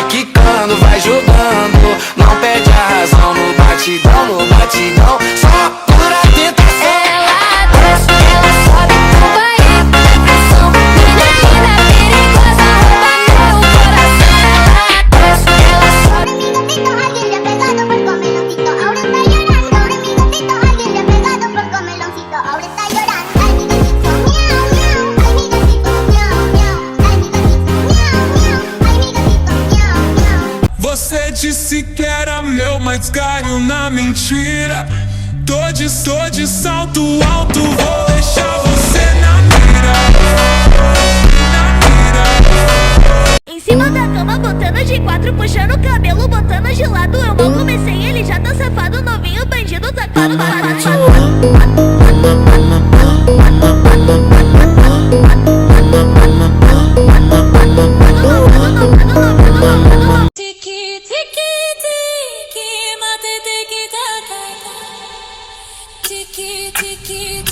quicando, vai jogando. Não perde a razão no batidão, no batidão. Só pura tentação. Ela desce, ela sobe, tu vai ir pra pressão. Mina linda, perigosa, rouba meu coração. Ela desce, ela sobe. Você disse que era meu, mas caiu na mentira. Tô de salto alto, vou deixar você na mira. Em cima da cama, botando de quatro, puxando o cabelo, botando de lado. Eu mal comecei, ele já tá safado, novinho, bandido, tacado, Tiki tiki tiki, mate tiki taka. Tiki tiki.